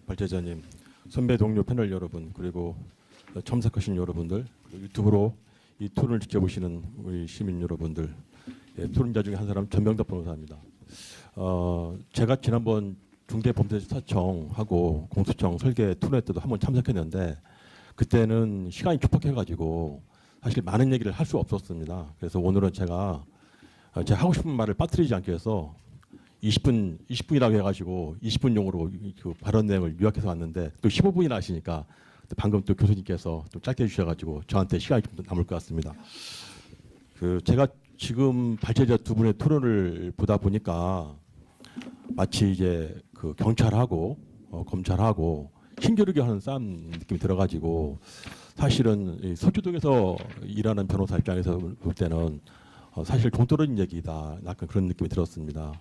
발제자님, 선배 동료 패널 여러분, 그리고 참석하신 여러분들, 그리고 유튜브로 이 토론을 지켜보시는 우리 시민 여러분들, 토론자 중에 한 사람 전명덕 변호사입니다. 제가 지난번 중대범죄수사청하고 공수처 설계 토론회 때도 한번 참석했는데 그때는 시간이 촉박해가지고 사실 많은 얘기를 할 수 없었습니다. 그래서 오늘은 제가 하고 싶은 말을 빠뜨리지 않기 위해서 20분이라고 해가지고 20분용으로 그 발언 내용을 요약해서 왔는데 또 15분이나 하시니까 방금 또 교수님께서 또 짧게 해주셔가지고 저한테 시간이 좀 남을 것 같습니다. 제가 지금 발제자 두 분의 토론을 보다 보니까 마치 이제 그 경찰하고 검찰하고 힘겨루게 하는 싸움 느낌이 들어가지고 사실은 이 서초동에서 일하는 변호사 입장에서 볼 때는 사실 동떨어진 얘기다, 약간 그런 느낌이 들었습니다.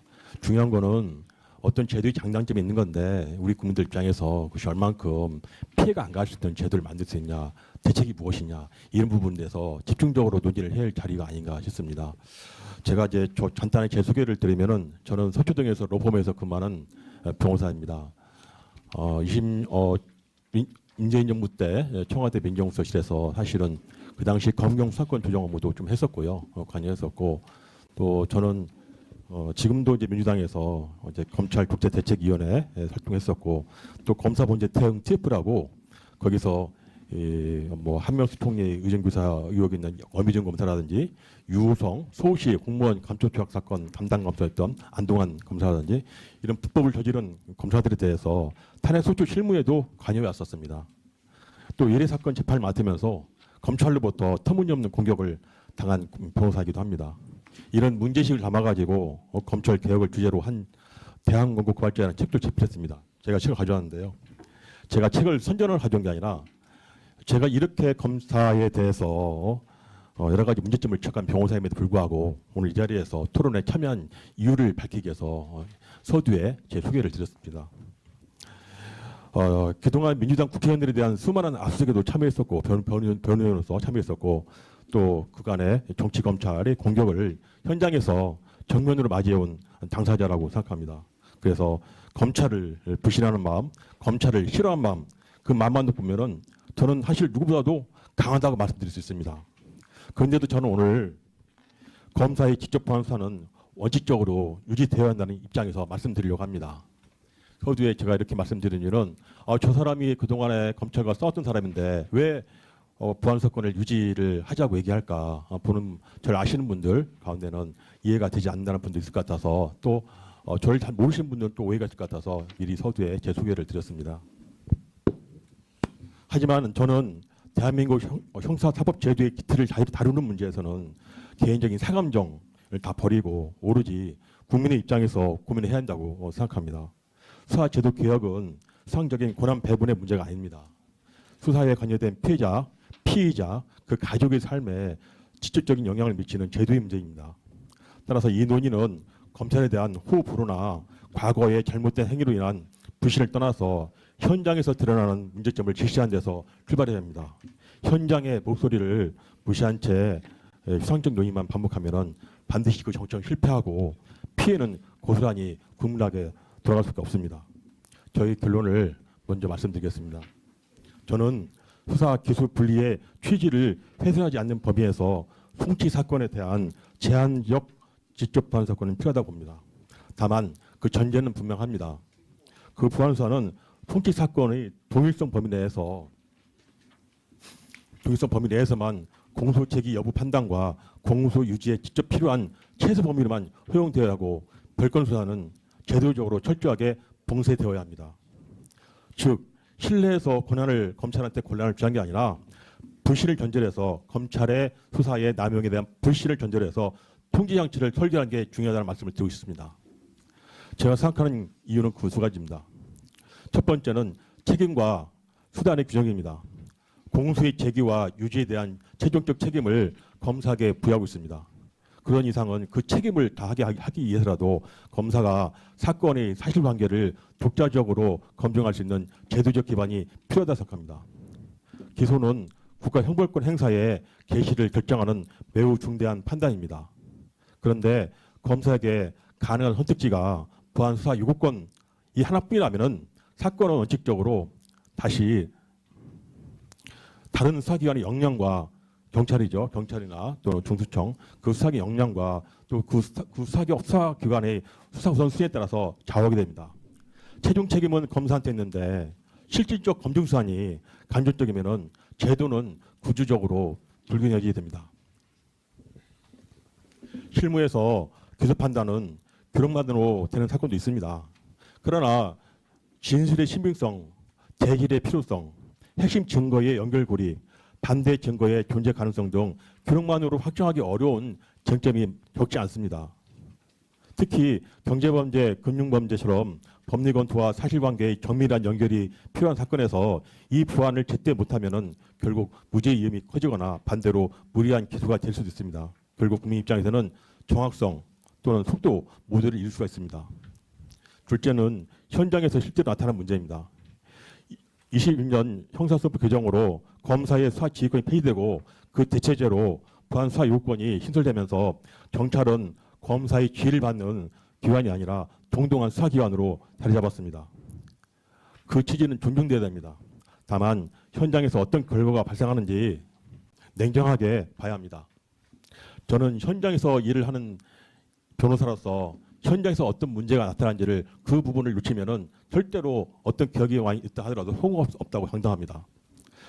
중요한 거는 어떤 제도의 장단점이 있는 건데 우리 국민들 입장에서 그것이 얼만큼 피해가 안 갈 수 있는 제도를 만들 수 있냐, 대책이 무엇이냐, 이런 부분에 대해서 집중적으로 논의를 해야 할 자리가 아닌가 싶습니다. 제가 이제 간단하게 제 소개를 드리면은 저는 서초동에서 로펌에서 근무하는 변호사입니다. 문재인 정부 때 청와대 민정수석실에서 사실은 그 당시 검경 수사권 조정 업무도 좀 했었고요, 관여했었고, 또 저는 지금도 이제 민주당에서 이제 검찰 국제대책위원회 활동했었고, 또 검사범죄 대응 TF라고 거기서 뭐 한명수 총리의 의정교사 의혹이 있는 어미정 검사라든지 유우성 서울시 공무원 감초 투약 사건 담당 검사였던 안동환 검사라든지 이런 불법을 저지른 검사들에 대해서 탄핵 소추 실무에도 관여해 왔었습니다. 또 예례 사건 재판을 맡으면서 검찰로부터 터무니없는 공격을 당한 변호사이기도 합니다. 이런 문제식을 담아가지고 검찰 개혁을 주제로 한 대한건국 고발자라는 책도 제필했습니다. 제가 책을 가져왔는데요. 제가 책을 선전을 가져온 게 아니라 제가 이렇게 검사에 대해서 여러 가지 문제점을 지적한 변호사임에도 불구하고 오늘 이 자리에서 토론에 참여한 이유를 밝히기 위해서 서두에 제 소개를 드렸습니다. 그동안 민주당 국회의원들에 대한 수많은 압수수색에도 참여했었고 변호인으로서 참여했었고 또 그간의 정치검찰의 공격을 현장에서 정면으로 맞이해온 당사자라고 생각합니다. 그래서 검찰을 불신하는 마음, 검찰을 싫어하는 마음, 그 마음만도 보면은 저는 사실 누구보다도 강하다고 말씀드릴 수 있습니다. 그런데도 저는 오늘 검사의 직접 보안 수사는 원칙적으로 유지되어야 한다는 입장에서 말씀드리려고 합니다. 서두에 제가 이렇게 말씀드리는 이유는 저 사람이 그동안에 검찰과 싸웠던 사람인데 왜 보안 사건을 유지를 하자고 얘기할까, 보는 저를 아시는 분들 가운데는 이해가 되지 않는다는 분도 있을 것 같아서, 또 저를 잘 모르시는 분들은 또 오해가 있을 것 같아서 미리 서두에 제 소개를 드렸습니다. 하지만 저는 대한민국 형사사법제도의 기틀을 다루는 문제에서는 개인적인 사감정을 다 버리고 오로지 국민의 입장에서 고민을 해야 한다고 생각합니다. 수사제도 개혁은 수상적인 권한 배분의 문제가 아닙니다. 수사에 관여된 피해자, 피의자, 그 가족의 삶에 직접적인 영향을 미치는 제도의 문제입니다. 따라서 이 논의는 검찰에 대한 호불호나 과거의 잘못된 행위로 인한 불신을 떠나서 현장에서 드러나는 문제점을 제시하는 데서 출발해야 합니다. 현장의 목소리를 무시한 채 수상적 논의만 반복하면 반드시 그 정책은 실패하고 피해는 고스란히 국민에게 돌아갈 수밖에 없습니다. 저희 결론을 먼저 말씀드리겠습니다. 저는 수사 기술 분리의 취지를 훼손하지 않는 범위에서 송치 사건에 대한 제한적 직접 보안 사건은 필요하다고 봅니다. 다만 그 전제는 분명합니다. 그 보안 수사는 송치 사건의 동일성 범위 내에서만 공소 제기 여부 판단과 공소 유지에 직접 필요한 최소 범위로만 허용되어야 하고, 별건 수사는 제도적으로 철저하게 봉쇄되어야 합니다. 즉 실내에서 검찰한테 권한을 주한 게 아니라 불신을 전제해서 검찰의 수사의 남용에 대한 불신을 전제해서 통제 장치를 설계하는 게 중요하다는 말씀을 드리고 싶습니다. 제가 생각하는 이유는 그 두 가지입니다. 첫 번째는 책임과 수단의 규정입니다. 공소의 제기와 유지에 대한 최종적 책임을 검사에게 부여하고 있습니다. 그런 이상은 그 책임을 다하게 하기 위해서라도 검사가 사건의 사실관계를 독자적으로 검증할 수 있는 제도적 기반이 필요하다고 생각합니다. 기소는 국가 형벌권 행사의 개시를 결정하는 매우 중대한 판단입니다. 그런데 검사에게 가능한 선택지가 보안 수사 요구권이 하나뿐이라면은 사건은 원칙적으로 다시 다른 수사기관의 역량과 경찰이죠. 경찰이나 또 중수청 그 수사기 역량과 또 그 수사기관의 수사 우선순위에 따라서 좌우하게 됩니다. 최종 책임은 검사한테 있는데 실질적 검증 수단이 간접적이면은 제도는 구조적으로 불균형이 됩니다. 실무에서 기소 판단은 기록만으로 되는 사건도 있습니다. 그러나 진술의 신빙성, 대질의 필요성, 핵심 증거의 연결고리, 반대 증거의 존재 가능성 등 기록만으로 확정하기 어려운 쟁점이 적지 않습니다. 특히 경제범죄, 금융범죄처럼 법리검토와 사실관계의 정밀한 연결이 필요한 사건에서 이 부안을 제때 못하면은 결국 무죄 위험이 커지거나 반대로 무리한 기소가 될 수도 있습니다. 결국 국민 입장에서는 정확성 또는 속도 모두를 잃을 수가 있습니다. 둘째는 현장에서 실제로 나타난 문제입니다. 2020년 형사소법 규정으로 검사의 수사 지휘권이 폐지되고 그 대체제로 부안 수사 요건이 신설되면서 경찰은 검사의 지휘를 받는 기관이 아니라 동등한 수사기관으로 자리 잡았습니다. 그 취지는 존중돼야 됩니다. 다만 현장에서 어떤 결과가 발생하는지 냉정하게 봐야 합니다. 저는 현장에서 일을 하는 변호사로서 현장에서 어떤 문제가 나타난지를 그 부분을 놓치면은 절대로 어떤 기억이 많이 있다 하더라도 소용없다고 장담합니다.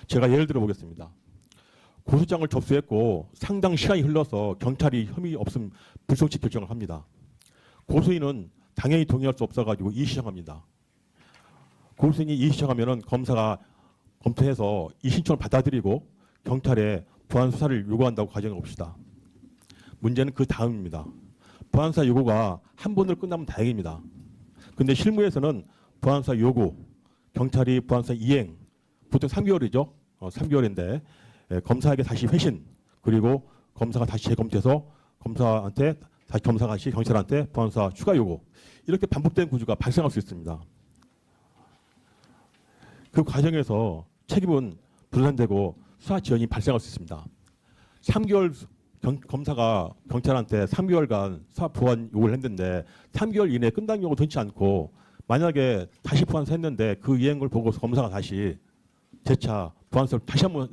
제가 예를 들어 보겠습니다. 고소장을 접수했고 상당 시간이 흘러서 경찰이 혐의 없음 불송치 결정을 합니다. 고소인은 당연히 동의할 수 없어가지고 이의 신청합니다. 고소인이 이의 신청하면은 검사가 검토해서 이 신청을 받아들이고 경찰에 부안 수사를 요구한다고 가정해 봅시다. 문제는 그 다음입니다. 부안수사 요구가 한 번으로 끝나면 다행입니다. 근데 실무에서는 부안수사 요구, 경찰이 부안수사 이행, 보통 3개월이죠. 3개월인데 검사에게 다시 회신, 그리고 검사가 다시 재검토해서 검사한테 다시 검사가 다시 경찰한테 부안수사 추가 요구, 이렇게 반복된 구조가 발생할 수 있습니다. 그 과정에서 책임은 분산되고 수사 지연이 발생할 수 있습니다. 3개월 검사가 경찰한테 3개월간 수사 보완 요구를 했는데 3개월 이내에 끝난 경우도 흔치 않고, 만약에 다시 보완서 했는데 그 이행을 보고 검사가 다시 재차 보완서를 다시 한번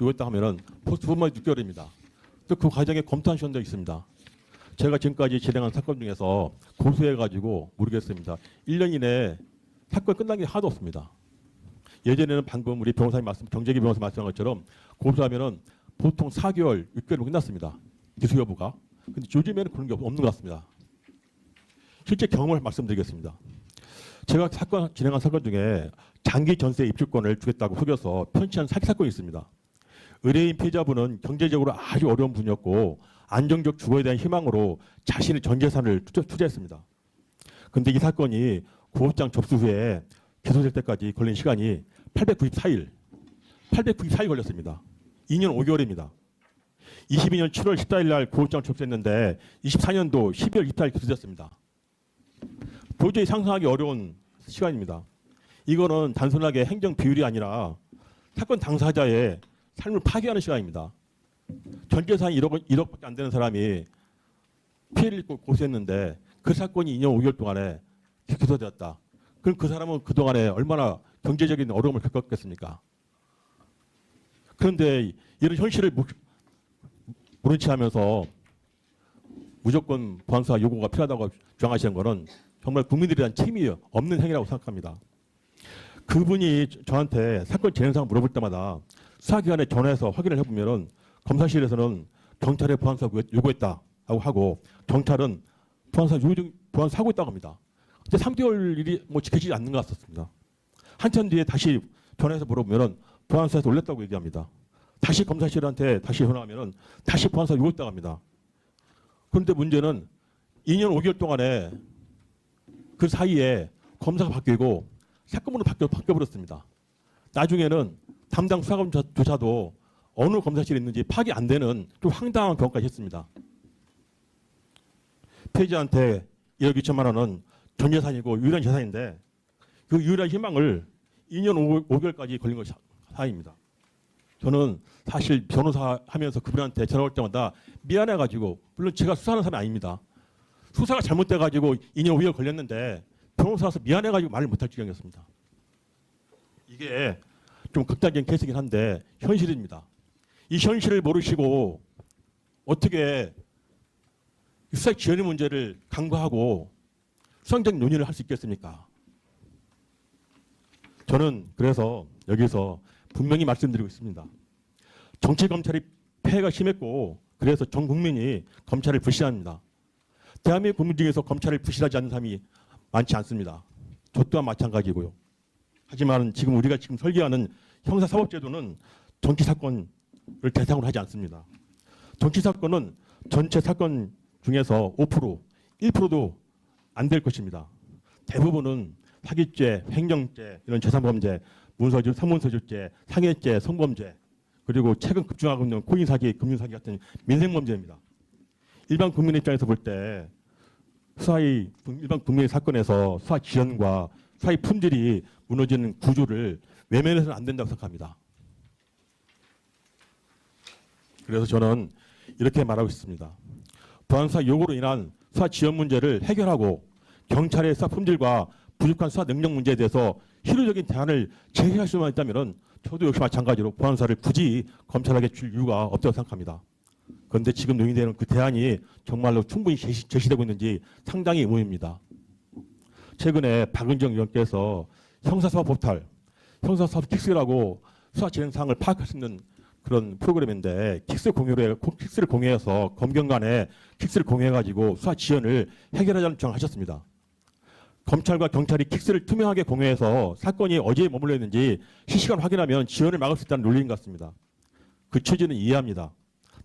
요구했다 하면은 두 번만에 6개월입니다. 또 그 과정에 검토한 시간도 있습니다. 제가 지금까지 진행한 사건 중에서 고소해가지고 모르겠습니다. 1년 이내에 사건 끝난 게 하나도 없습니다. 예전에는 방금 우리 변호사님 경제기 변호사 말씀한 것처럼 고소하면은 보통 4개월, 6개월이면 끝났습니다. 기소 여부가. 근데 요즘에는 그런 게 없는 것 같습니다. 실제 경험을 말씀드리겠습니다. 제가 진행한 사건 중에 장기 전세 입주권을 주겠다고 속여서 편취한 사기 사건이 있습니다. 의뢰인 피해자분은 경제적으로 아주 어려운 분이었고 안정적 주거에 대한 희망으로 자신의 전 재산을 투자했습니다. 근데 이 사건이 고소장 접수 후에 기소될 때까지 걸린 시간이 894일 걸렸습니다. 2년 5개월입니다. 22년 7월 14일 날 고소장 접수했는데 24년도 12월 24일 기소됐습니다. 도저히 상상하기 어려운 시간입니다. 이거는 단순하게 행정 비율이 아니라 사건 당사자의 삶을 파괴하는 시간입니다. 전 재산이 1억밖에 안 되는 사람이 피해를 입고 고소했는데 그 사건이 2년 5개월 동안에 기소되었다. 그럼 그 사람은 그동안에 얼마나 경제적인 어려움을 겪었겠습니까? 그런데 이런 현실을 모른 채 하면서 무조건 보안수사 요구가 필요하다고 주장하시는 것은 정말 국민들에 대한 책임이 없는 행위라고 생각합니다. 그분이 저한테 사건 진행상 물어볼 때마다 수사기관에 전화해서 확인을 해보면 검사실에서는 경찰에 보안수사 요구했다고 하고 경찰은 보안수사 하고 있다고 합니다. 근데 3개월 일이 지켜지지 않는 것 같습니다. 한참 뒤에 다시 전화해서 물어보면 보안수사에서 올렸다고 얘기합니다. 다시 검사실한테 다시 전화하면 다시 보안수사 요구했다고 합니다. 그런데 문제는 2년 5개월 동안에 그 사이에 검사가 바뀌고 사건번호 바뀌어버렸습니다. 나중에는 담당 수사관조차도 어느 검사실에 있는지 파악이 안 되는 좀 황당한 경우까지 했습니다. 피해자한테 1억 2천만 원은 전 재산이고 유일한 재산인데 그 유일한 희망을 2년 5개월까지 걸린 것이 사입니다. 저는 사실 변호사 하면서 그분한테 전화 올 때마다 미안해가지고, 물론 제가 수사하는 사람이 아닙니다. 수사가 잘못돼가지고 2년 5개월 걸렸는데 변호사라서 미안해가지고 말을 못할 지경이었습니다. 이게 좀 극단적인 케이스이긴 한데 현실입니다. 이 현실을 모르시고 어떻게 수사 지연의 문제를 간과하고 수상적 논의를 할 수 있겠습니까? 저는 그래서 여기서 분명히 말씀드리고 있습니다. 정치 검찰이 폐해가 심했고 그래서 전 국민이 검찰을 불신합니다. 대한민국 국민 중에서 검찰을 불신하지 않는 사람이 많지 않습니다. 저 또한 마찬가지고요. 하지만 지금 우리가 지금 설계하는 형사사법제도는 정치 사건을 대상으로 하지 않습니다. 정치 사건은 전체 사건 중에서 5%, 1%도 안 될 것입니다. 대부분은 사기죄, 횡령죄, 이런 재산범죄, 문서주, 상문서주죄, 상해죄, 성범죄, 그리고 최근 급증하고 있는 코인사기, 금융사기 같은 민생범죄입니다. 일반 국민 입장에서 볼 때 일반 국민의 사건에서 수사 지연과 수사의 품질이 무너지는 구조를 외면해서는 안 된다고 생각합니다. 그래서 저는 이렇게 말하고 있습니다. 보안수사 요구로 인한 수사 지연 문제를 해결하고 경찰의 수사 품질과 부족한 수사 능력 문제에 대해서 실효적인 대안을 제시할 수만 있다면 저도 역시 마찬가지로 보안수사를 굳이 검찰에게 줄 이유가 없다고 생각합니다. 그런데 지금 논의되는 그 대안이 정말로 충분히 제시되고 있는지 상당히 의문입니다. 최근에 박은정 의원께서 형사사법 포털, 형사사법 킥스라고 수사 진행 사항을 파악할 수 있는 그런 프로그램인데 킥스를 공유해서 검경 간에 킥스를 공유해가지고 수사 지연을 해결하자는 주장을 하셨습니다. 검찰과 경찰이 킥스를 투명하게 공유해서 사건이 어디에 머물러 있는지 실시간 확인하면 지연을 막을 수 있다는 논리인 것 같습니다. 그 취지는 이해합니다.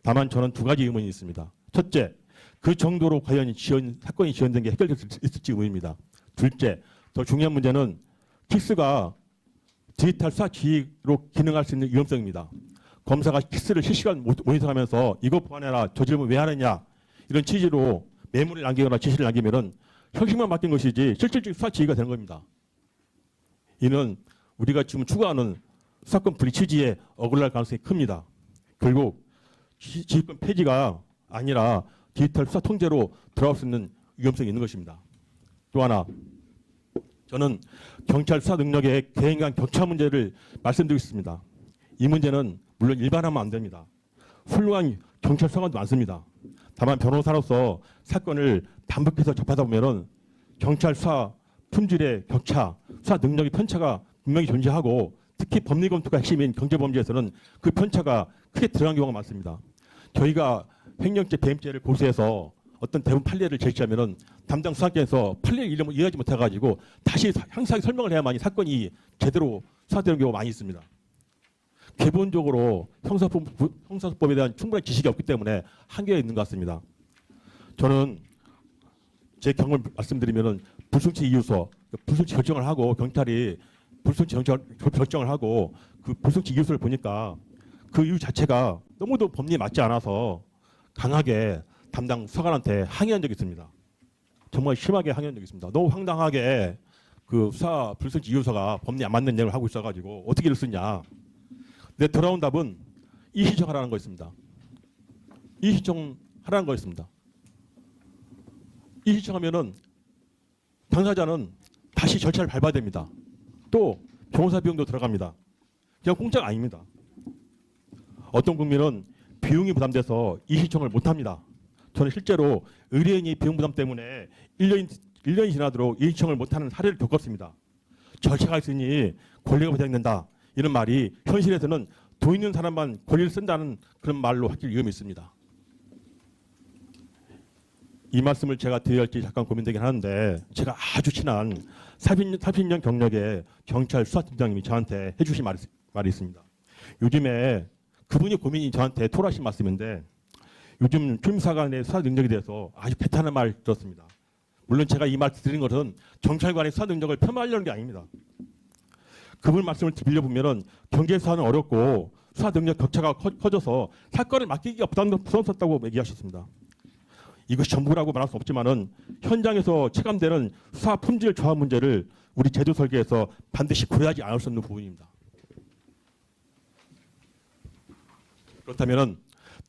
다만 저는 두 가지 의문이 있습니다. 첫째, 그 정도로 과연 사건이 지연된 게 해결될 수 있을지 의문입니다. 둘째, 더 중요한 문제는 킥스가 디지털 수사 지휘로 기능할 수 있는 위험성입니다. 검사가 킥스를 실시간 모니터하면서 이거 보완해라, 저 질문 왜 하느냐 이런 취지로 메모를 남기거나 지시를 남기면은 형식만 맡긴 것이지 실질적인 수사 지휘가 되는 겁니다. 이는 우리가 지금 추구하는 수사권 분리 취지에 어긋날 가능성이 큽니다. 결국 지휘권 폐지가 아니라 디지털 수사 통제로 들어갈 수 있는 위험성이 있는 것입니다. 또 하나, 저는 경찰 수사 능력의 개인 간 격차 문제를 말씀드리고 있습니다. 이 문제는 물론 일반화하면 안 됩니다. 훌륭한 경찰 수사관도 많습니다. 다만 변호사로서 사건을 반복해서 접하다 보면은 경찰 수사 품질의 격차, 수사 능력의 편차가 분명히 존재하고 특히 법리검토가 핵심인 경제범죄에서는 그 편차가 크게 드러난 경우가 많습니다. 저희가 횡령죄, 배임죄를 고소해서 어떤 대부분 판례를 제시하면은 담당 수사관께서 판례를 이해하지 못해가지고 다시 상세하게 설명을 해야만이 사건이 제대로 수사되는 경우가 많이 있습니다. 기본적으로 형사소법에 대한 충분한 지식이 없기 때문에 한계가 있는 것 같습니다. 저는 제 경험을 말씀드리면은 불순치 이유서, 불순치 결정을 하고 경찰이 불순치 결정을 하고 그 불순치 이유서를 보니까 그 이유 자체가 너무도 법리에 맞지 않아서 강하게 담당 수사관한테 항의한 적이 있습니다. 정말 심하게 항의한 적이 있습니다. 너무 황당하게 그 수사 불순치 이유서가 법리에 안 맞는 내용을 하고 있어가지고 어떻게 이럴 수 있냐. 근데 돌아온 답은 이의신청하라는 거였습니다. 이의신청하라는 거였습니다. 이의신청하면은 당사자는 다시 절차를 밟아야 됩니다. 또 변호사 비용도 들어갑니다. 그냥 공짜가 아닙니다. 어떤 국민은 비용이 부담돼서 이의신청을 못합니다. 저는 실제로 의뢰인이 비용 부담 때문에 1년이 지나도록 이의신청을 못하는 사례를 겪었습니다. 절차가 있으니 권리가 보장된다. 이런 말이 현실에서는 돈 있는 사람만 권리를 쓴다는 그런 말로 바뀔 위험이 있습니다. 이 말씀을 제가 드려야 할지 잠깐 고민되긴 하는데 제가 아주 친한 30년 경력의 경찰 수사팀장님이 저한테 해주신 말이 있습니다. 요즘에 그분이 고민이 저한테 토로하신 말씀인데 요즘 주임사관의 수사 능력에 대해서 아주 배타는 말 들었습니다. 물론 제가 이 말 드린 것은 경찰관의 수사 능력을 폄하하려는 게 아닙니다. 그분 말씀을 빌려보면 경제 수사는 어렵고 수사 능력 격차가 커져서 사건을 맡기기가 부담스럽다고 얘기하셨습니다. 이것이 전부라고 말할 수 없지만은 현장에서 체감되는 수사 품질 저하 문제를 우리 제도 설계에서 반드시 고려하지 않을 수 없는 부분입니다. 그렇다면은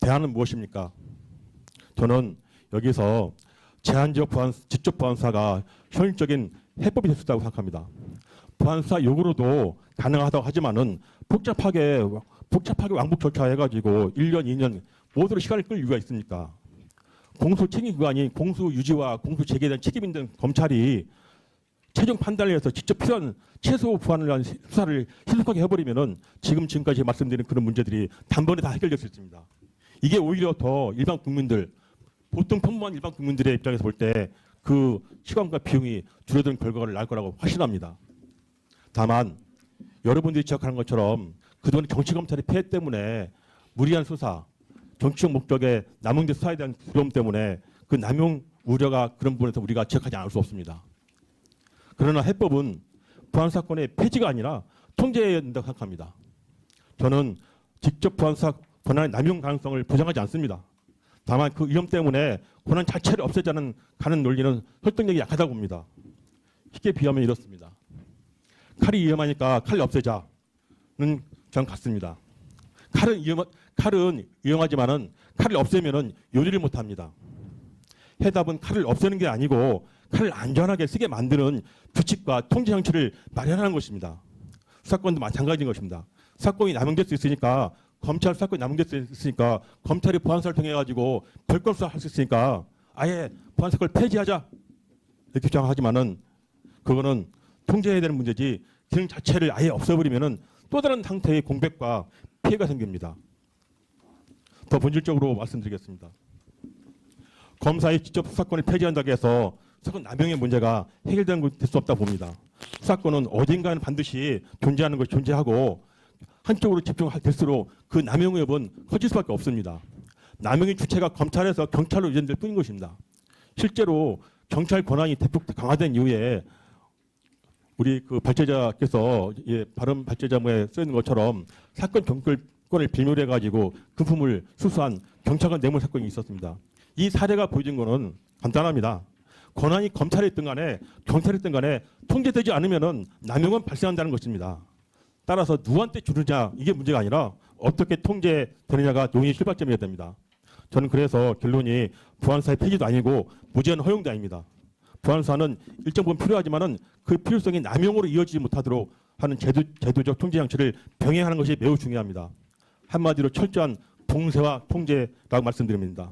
대안은 무엇입니까? 저는 여기서 제한적 직접 보안수사가 현실적인 해법이 될 수 있다고 생각합니다. 보안수사 요구로도 가능하다고 하지만은 복잡하게 왕복 절차해가지고 1년, 2년 모두로 시간을 끌 이유가 있습니까? 공소 책임기관이 공소 유지와 공소 재개에 대한 책임 있는 검찰이 최종 판단을 해서 직접 필요한 최소 보완을 위한 수사를 신속하게 해버리면은 지금까지 말씀드린 그런 문제들이 단번에 다 해결될 수 있습니다. 이게 오히려 더 일반 국민들, 보통 평범한 일반 국민들의 입장에서 볼 때 그 시간과 비용이 줄어드는 결과를 낳을 거라고 확신합니다. 다만 여러분들이 지적하는 것처럼 그동안 정치검찰의 폐해 때문에 무리한 수사, 정치적 목적의 남용된 수사에 대한 두려움 때문에 그 남용 우려가 그런 부분에서 우리가 지적하지 않을 수 없습니다. 그러나 해법은 부안사건의 폐지가 아니라 통제해야 된다고 생각합니다. 저는 직접 부안사 권한의 남용 가능성을 부정하지 않습니다. 다만 그 위험 때문에 권한 자체를 없애자는 가는 논리는 설득력이 약하다고 봅니다. 쉽게 비하면 이렇습니다. 칼이 위험하니까 칼을 없애자는 저는 같습니다. 칼은 위험하지만은 칼을 없애면은 요리를 못합니다. 해답은 칼을 없애는 게 아니고 칼을 안전하게 쓰게 만드는 규칙과 통제 장치를 마련하는 것입니다. 수사권도 마찬가지인 것입니다. 사건이 남용될 수 있으니까 검찰 사건이 남용될 수 있으니까 검찰이 보안사를 통해 가지고 별건 수사할 수 있으니까 아예 보안사건을 폐지하자 이렇게 주장하지만은 그거는 통제해야 되는 문제지 기능 자체를 아예 없애버리면은 또 다른 상태의 공백과 피해가 생깁니다. 더 본질적으로 말씀드리겠습니다. 검사의 직접 수사권을 폐지한다고 해서 수사권 남용의 문제가 해결될 수 없다 봅니다. 수사권은 어딘가는 반드시 존재하는 것이 존재하고 한쪽으로 집중될수록 그 남용 위협은 커질 수밖에 없습니다. 남용의 주체가 검찰에서 경찰로 유전될 뿐인 것입니다. 실제로 경찰 권한이 대폭 강화된 이후에 우리 그 발제자께서 발언 발제자문에 써 있는 것처럼 사건 경찰권을 빌미로 해가지고 금품을 수수한 경찰관 뇌물 사건이 있었습니다. 이 사례가 보여준 것은 간단합니다. 권한이 검찰에 있든 간에 경찰에 있든 간에 통제되지 않으면은 남용은 발생한다는 것입니다. 따라서 누구한테 주느냐 이게 문제가 아니라 어떻게 통제되느냐가 논의의 출발점이어야 됩니다. 저는 그래서 결론이 부안사의 폐지도 아니고 무제한 허용도 아닙니다. 부안사는 일정 부분 필요하지만은 그 필요성이 남용으로 이어지지 못하도록 하는 제도적 통제 장치를 병행하는 것이 매우 중요합니다. 한마디로 철저한 봉쇄와 통제라고 말씀드립니다.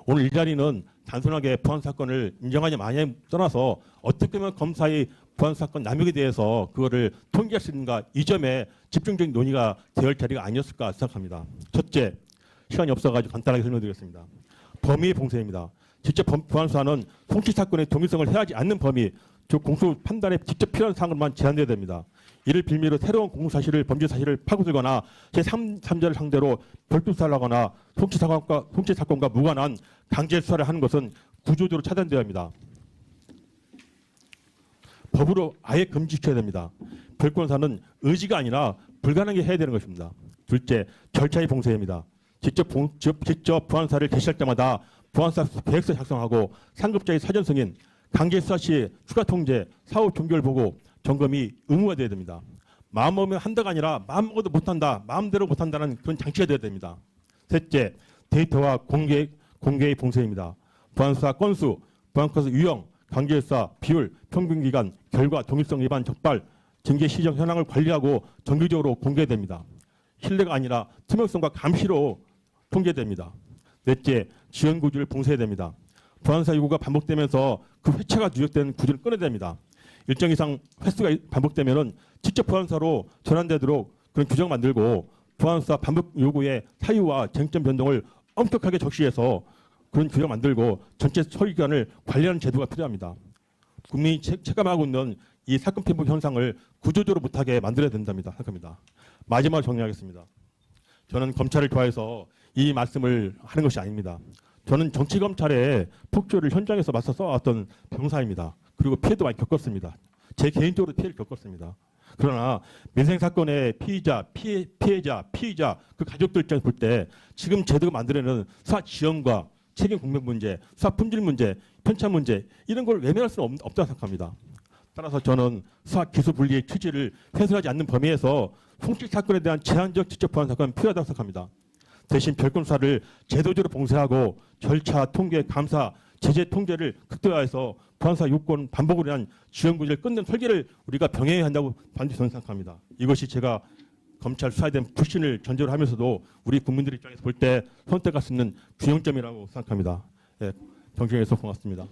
오늘 이 자리는 단순하게 부안사건을 인정하냐 마냐에 떠나서 어떻게 하면 검사의 부안사건 남용에 대해서 그거를 통제할 수 있는가 이 점에 집중적인 논의가 될 자리가 아니었을까 생각합니다. 첫째, 시간이 없어가지고 간단하게 설명드리겠습니다. 범위의 봉쇄입니다. 직접 부안수사는 송치 사건의 동일성을 해하지 않는 범위, 즉 공소 판단에 직접 필요한 사항으로만 제한돼야 됩니다. 이를 빌미로 새로운 공소 사실을 범죄 사실을 파고들거나 제3자를 상대로 별도 수사를 하거나 송치 사건과 무관한 강제 수사를 하는 것은 구조적으로 차단되어야 합니다. 법으로 아예 금지시켜야 됩니다. 별건사는 의지가 아니라 불가능하게 해야 되는 것입니다. 둘째, 절차의 봉쇄입니다. 직접 부안사를 개시할 때마다 부안사 계획서 작성하고 상급자의 사전 승인, 강제 수사 시 추가 통제, 사후 종결 보고 점검이 의무화 되어야 됩니다. 마음 먹으면 한다가 아니라 마음 먹어도 못한다, 마음대로 못한다는 그런 장치가 되어야 됩니다. 셋째, 데이터와 공개의 봉쇄입니다. 부안수사 건수, 부안건수 유형, 강제 수사 비율, 평균 기간, 결과, 동일성 위반 적발, 징계 시정 현황을 관리하고 정기적으로 공개됩니다. 신뢰가 아니라 투명성과 감시로 통제됩니다. 넷째, 지연 구조를 봉쇄해야 됩니다. 부안사 요구가 반복되면서 그 회차가 누적되는 구조를 끊어야 됩니다. 일정 이상 횟수가 반복되면은 직접 부안사로 전환되도록 그런 규정 만들고 부안사 반복 요구의 사유와 쟁점 변동을 엄격하게 적시해서 그런 규정 만들고 전체 처리 기간을 관리하는 제도가 필요합니다. 국민이 체감하고 있는 이 사건 편법 현상을 구조적으로 못하게 만들어야 된답니다. 생각합니다. 마지막으로 정리하겠습니다. 저는 검찰을 좋아해서 이 말씀을 하는 것이 아닙니다. 저는 정치검찰의 폭주를 현장에서 맞서 써왔던 병사입니다. 그리고 피해도 많이 겪었습니다. 제 개인적으로 피해를 겪었습니다. 그러나 민생사건의 피해자, 그 가족들 입장에서 볼 때 지금 제도가 만들어내는 수사 지연과 책임 공백 문제, 수사 품질 문제, 편차 문제 이런 걸 외면할 수는 없다고 생각합니다. 따라서 저는 수사 기소 분리의 취지를 훼손하지 않는 범위에서 송치 사건에 대한 제한적 직접 보완 사건은 필요하다고 생각합니다. 대신 별건 수사를 제도적으로 봉쇄하고 절차, 통계, 감사, 제재 통제를 극대화해서 보안사 요건 반복으로 인한 지원구제를 끝낸 설계를 우리가 병행해야 한다고 반드시 저는 생각합니다. 이것이 제가 검찰 수사에 대한 불신을 전제로 하면서도 우리 국민들 입장에서 볼 때 선택할 수 있는 균형점이라고 생각합니다. 예, 정치인에서 고맙습니다.